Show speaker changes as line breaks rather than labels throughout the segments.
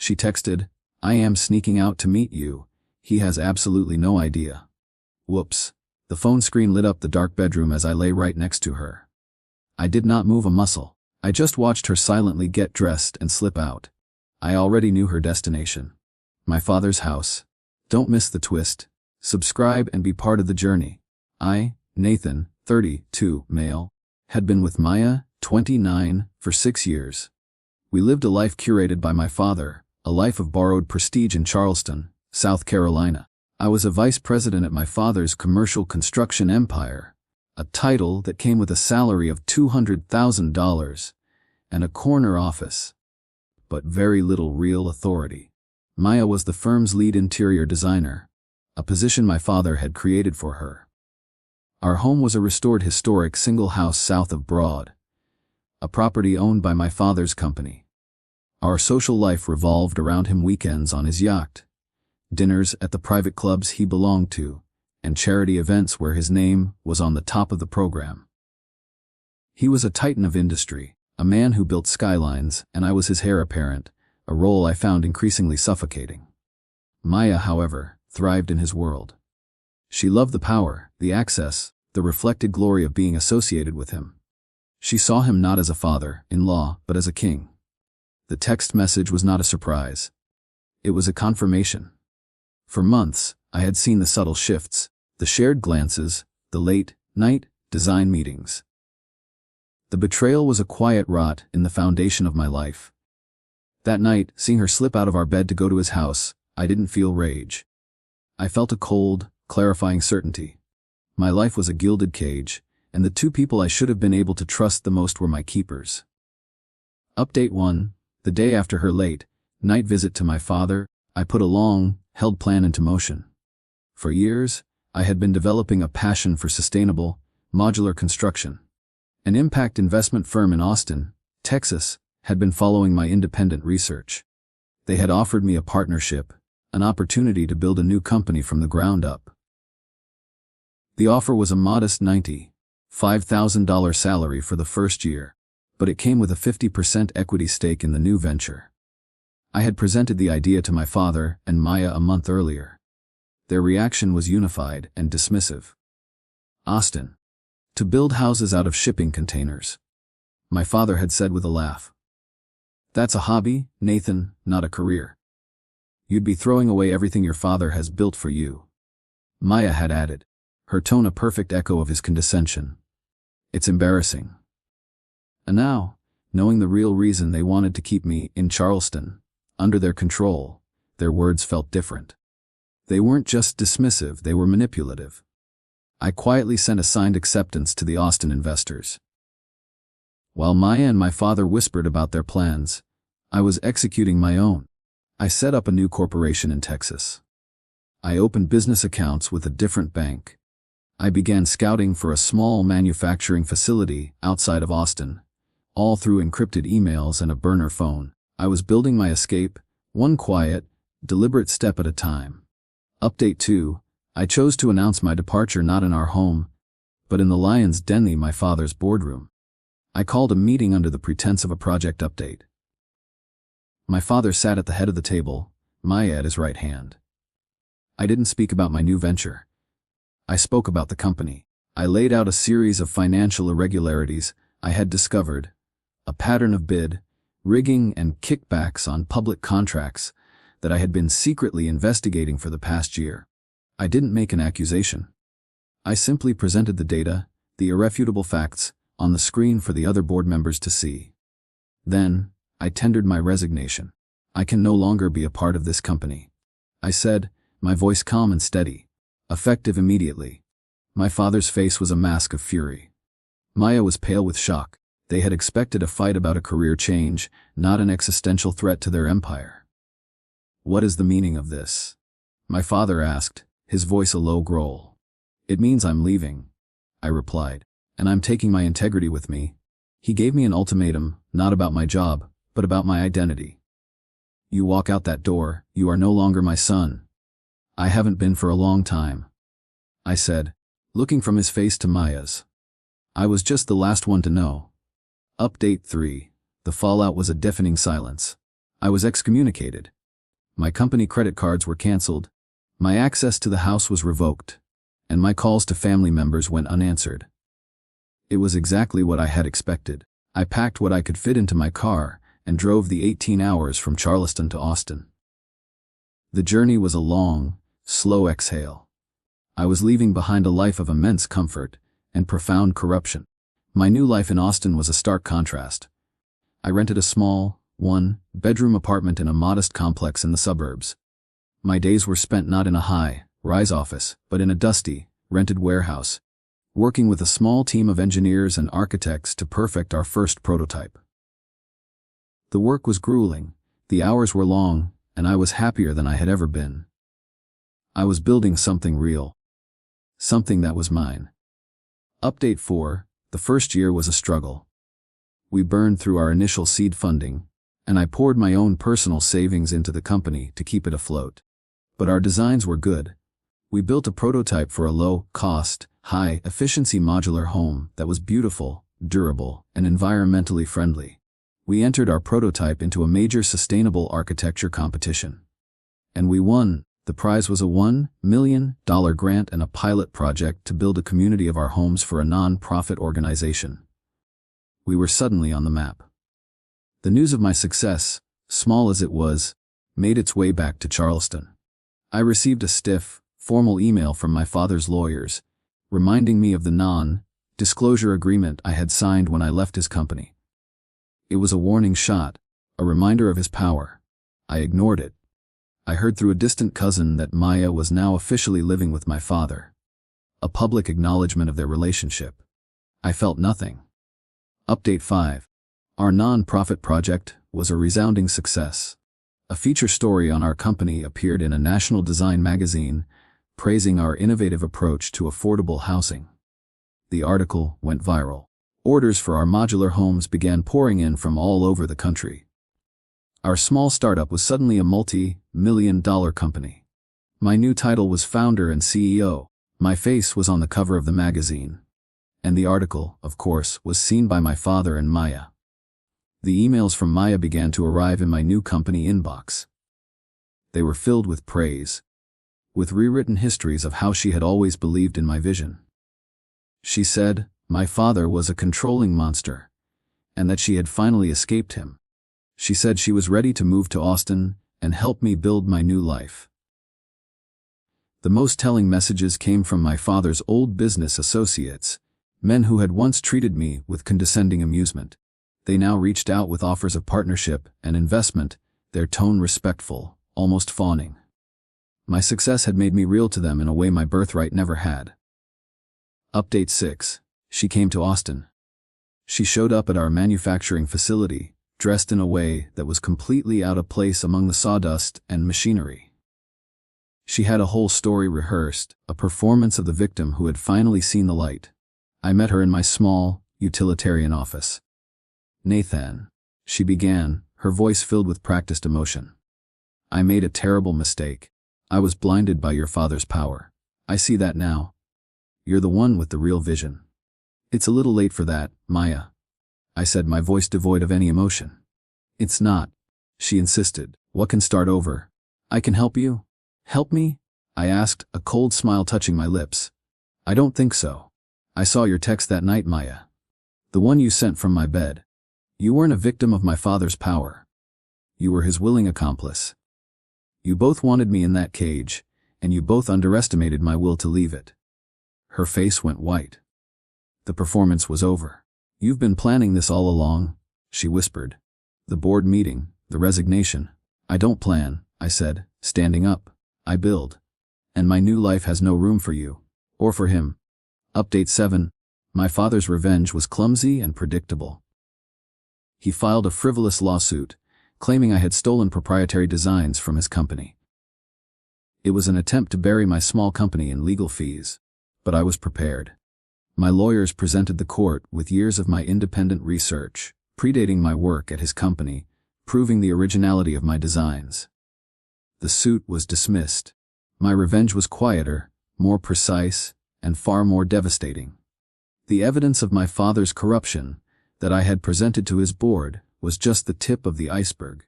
She texted, "I am sneaking out to meet you. He has absolutely no idea." Whoops. The phone screen lit up the dark bedroom as I lay right next to her. I did not move a muscle. I just watched her silently get dressed and slip out. I already knew her destination. My father's house. Don't miss the twist. Subscribe and be part of the journey. I, Nathan, 32, male, had been with Maya, 29, for 6 years. We lived a life curated by my father, a life of borrowed prestige in Charleston, South Carolina. I was a vice president at my father's commercial construction empire, a title that came with a salary of $200,000 and a corner office, but very little real authority. Maya was the firm's lead interior designer, a position my father had created for her. Our home was a restored historic single house south of Broad, a property owned by my father's company. Our social life revolved around him: weekends on his yacht, dinners at the private clubs he belonged to, and charity events where his name was on the top of the program. He was a titan of industry, a man who built skylines, and I was his heir apparent, a role I found increasingly suffocating. Maya, however, thrived in his world. She loved the power, the access, the reflected glory of being associated with him. She saw him not as a father-in-law, but as a king. The text message was not a surprise. It was a confirmation. For months, I had seen the subtle shifts, the shared glances, the late-night design meetings. The betrayal was a quiet rot in the foundation of my life. That night, seeing her slip out of our bed to go to his house, I didn't feel rage. I felt a cold, clarifying certainty. My life was a gilded cage, and the two people I should have been able to trust the most were my keepers. Update 1. The day after her late-night visit to my father, I put a long-held plan into motion. For years, I had been developing a passion for sustainable, modular construction. An impact investment firm in Austin, Texas, had been following my independent research. They had offered me a partnership, an opportunity to build a new company from the ground up. The offer was a modest $95,000 salary for the first year, but it came with a 50% equity stake in the new venture. I had presented the idea to my father and Maya a month earlier. Their reaction was unified and dismissive. Austin. To build houses out of shipping containers. My father had said with a laugh. That's a hobby, Nathan, not a career. You'd be throwing away everything your father has built for you. Maya had added, her tone a perfect echo of his condescension. It's embarrassing. And now, knowing the real reason they wanted to keep me in Charleston, under their control, their words felt different. They weren't just dismissive, they were manipulative. I quietly sent a signed acceptance to the Austin investors. While Maya and my father whispered about their plans, I was executing my own. I set up a new corporation in Texas. I opened business accounts with a different bank. I began scouting for a small manufacturing facility outside of Austin, all through encrypted emails and a burner phone. I was building my escape, one quiet, deliberate step at a time. Update 2. I chose to announce my departure not in our home, but in the Lion's Den, my father's boardroom. I called a meeting under the pretense of a project update. My father sat at the head of the table, Maya at his right hand. I didn't speak about my new venture. I spoke about the company. I laid out a series of financial irregularities I had discovered, a pattern of bid, rigging and kickbacks on public contracts that I had been secretly investigating for the past year. I didn't make an accusation. I simply presented the data, the irrefutable facts, on the screen for the other board members to see. Then, I tendered my resignation. I can no longer be a part of this company. I said, my voice calm and steady, effective immediately. My father's face was a mask of fury. Maya was pale with shock. They had expected a fight about a career change, not an existential threat to their empire. What is the meaning of this? My father asked, his voice a low growl. It means I'm leaving, I replied, and I'm taking my integrity with me. He gave me an ultimatum, not about my job, but about my identity. You walk out that door, you are no longer my son. I haven't been for a long time, I said, looking from his face to Maya's. I was just the last one to know. Update 3. The fallout was a deafening silence. I was excommunicated. My company credit cards were canceled, my access to the house was revoked, and my calls to family members went unanswered. It was exactly what I had expected. I packed what I could fit into my car and drove the 18 hours from Charleston to Austin. The journey was a long, slow exhale. I was leaving behind a life of immense comfort and profound corruption. My new life in Austin was a stark contrast. I rented a small, one-bedroom apartment in a modest complex in the suburbs. My days were spent not in a high-rise office, but in a dusty, rented warehouse, working with a small team of engineers and architects to perfect our first prototype. The work was grueling, the hours were long, and I was happier than I had ever been. I was building something real. Something that was mine. Update 4, the first year was a struggle. We burned through our initial seed funding, and I poured my own personal savings into the company to keep it afloat. But our designs were good. We built a prototype for a low-cost, high-efficiency modular home that was beautiful, durable, and environmentally friendly. We entered our prototype into a major sustainable architecture competition. And we won. The prize was a $1 million grant and a pilot project to build a community of our homes for a non-profit organization. We were suddenly on the map. The news of my success, small as it was, made its way back to Charleston. I received a stiff, formal email from my father's lawyers, reminding me of the non-disclosure agreement I had signed when I left his company. It was a warning shot, a reminder of his power. I ignored it. I heard through a distant cousin that Maya was now officially living with my father. A public acknowledgement of their relationship. I felt nothing. Update 5. Our non-profit project was a resounding success. A feature story on our company appeared in a national design magazine, praising our innovative approach to affordable housing. The article went viral. Orders for our modular homes began pouring in from all over the country. Our small startup was suddenly a multi-million-dollar company. My new title was founder and CEO. My face was on the cover of the magazine. And the article, of course, was seen by my father and Maya. The emails from Maya began to arrive in my new company inbox. They were filled with praise, with rewritten histories of how she had always believed in my vision. She said, my father was a controlling monster, and that she had finally escaped him. She said she was ready to move to Austin and help me build my new life. The most telling messages came from my father's old business associates, men who had once treated me with condescending amusement. They now reached out with offers of partnership and investment, their tone respectful, almost fawning. My success had made me real to them in a way my birthright never had. Update 6. She came to Austin. She showed up at our manufacturing facility, dressed in a way that was completely out of place among the sawdust and machinery. She had a whole story rehearsed, a performance of the victim who had finally seen the light. I met her in my small, utilitarian office. Nathan, she began, her voice filled with practiced emotion. I made a terrible mistake. I was blinded by your father's power. I see that now. You're the one with the real vision. It's a little late for that, Maya, I said, my voice devoid of any emotion. It's not, she insisted. What can start over? I can help you? Help me? I asked, a cold smile touching my lips. I don't think so. I saw your text that night, Maya. The one you sent from my bed. You weren't a victim of my father's power. You were his willing accomplice. You both wanted me in that cage, and you both underestimated my will to leave it. Her face went white. The performance was over. You've been planning this all along, she whispered. The board meeting, the resignation. I don't plan, I said, standing up. I build. And my new life has no room for you. Or for him. Update 7. My father's revenge was clumsy and predictable. He filed a frivolous lawsuit, claiming I had stolen proprietary designs from his company. It was an attempt to bury my small company in legal fees, but I was prepared. My lawyers presented the court with years of my independent research, predating my work at his company, proving the originality of my designs. The suit was dismissed. My revenge was quieter, more precise, and far more devastating. The evidence of my father's corruption that I had presented to his board was just the tip of the iceberg.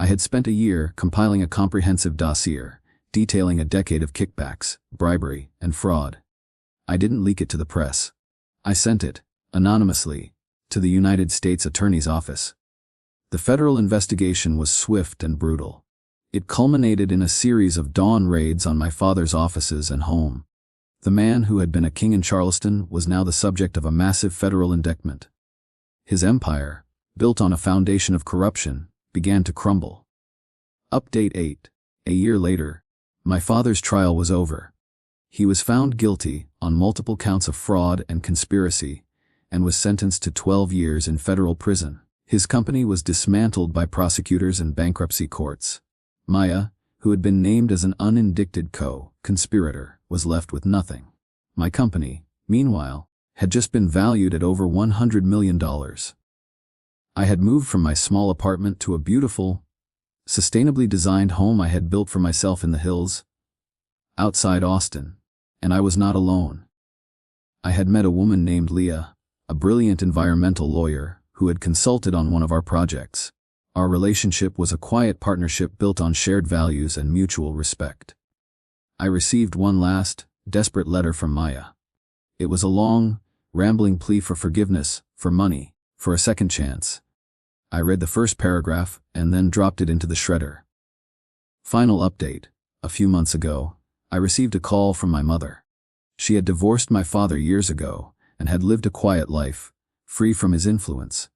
I had spent a year compiling a comprehensive dossier, detailing a decade of kickbacks, bribery, and fraud. I didn't leak it to the press. I sent it, anonymously, to the United States Attorney's Office. The federal investigation was swift and brutal. It culminated in a series of dawn raids on my father's offices and home. The man who had been a king in Charleston was now the subject of a massive federal indictment. His empire, built on a foundation of corruption, began to crumble. Update 8. A year later, my father's trial was over. He was found guilty on multiple counts of fraud and conspiracy, and was sentenced to 12 years in federal prison. His company was dismantled by prosecutors and bankruptcy courts. Maya, who had been named as an unindicted co-conspirator, was left with nothing. My company, meanwhile, had just been valued at over $100 million. I had moved from my small apartment to a beautiful, sustainably designed home I had built for myself in the hills, outside Austin, and I was not alone. I had met a woman named Leah, a brilliant environmental lawyer, who had consulted on one of our projects. Our relationship was a quiet partnership built on shared values and mutual respect. I received one last, desperate letter from Maya. It was a long, rambling plea for forgiveness, for money, for a second chance. I read the first paragraph and then dropped it into the shredder. Final update. A few months ago, I received a call from my mother. She had divorced my father years ago and had lived a quiet life, free from his influence.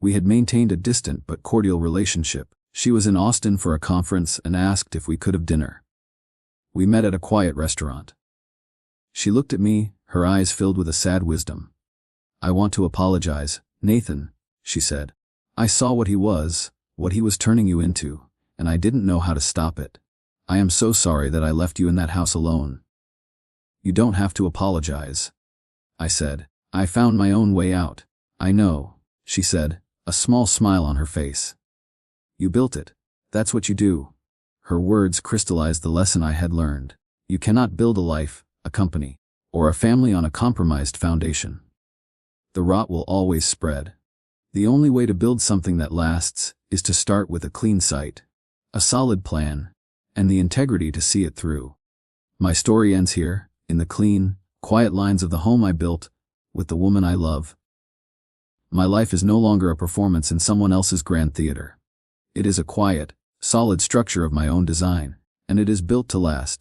We had maintained a distant but cordial relationship. She was in Austin for a conference and asked if we could have dinner. We met at a quiet restaurant. She looked at me, her eyes filled with a sad wisdom. "I want to apologize, Nathan," she said. "I saw what he was turning you into, and I didn't know how to stop it. I am so sorry that I left you in that house alone." "You don't have to apologize," I said. "I found my own way out." "I know," she said, a small smile on her face. "You built it. That's what you do." Her words crystallized the lesson I had learned. You cannot build a life, a company, or a family on a compromised foundation. The rot will always spread. The only way to build something that lasts is to start with a clean site, a solid plan, and the integrity to see it through. My story ends here, in the clean, quiet lines of the home I built, with the woman I love. My life is no longer a performance in someone else's grand theater. It is a quiet, solid structure of my own design, and it is built to last.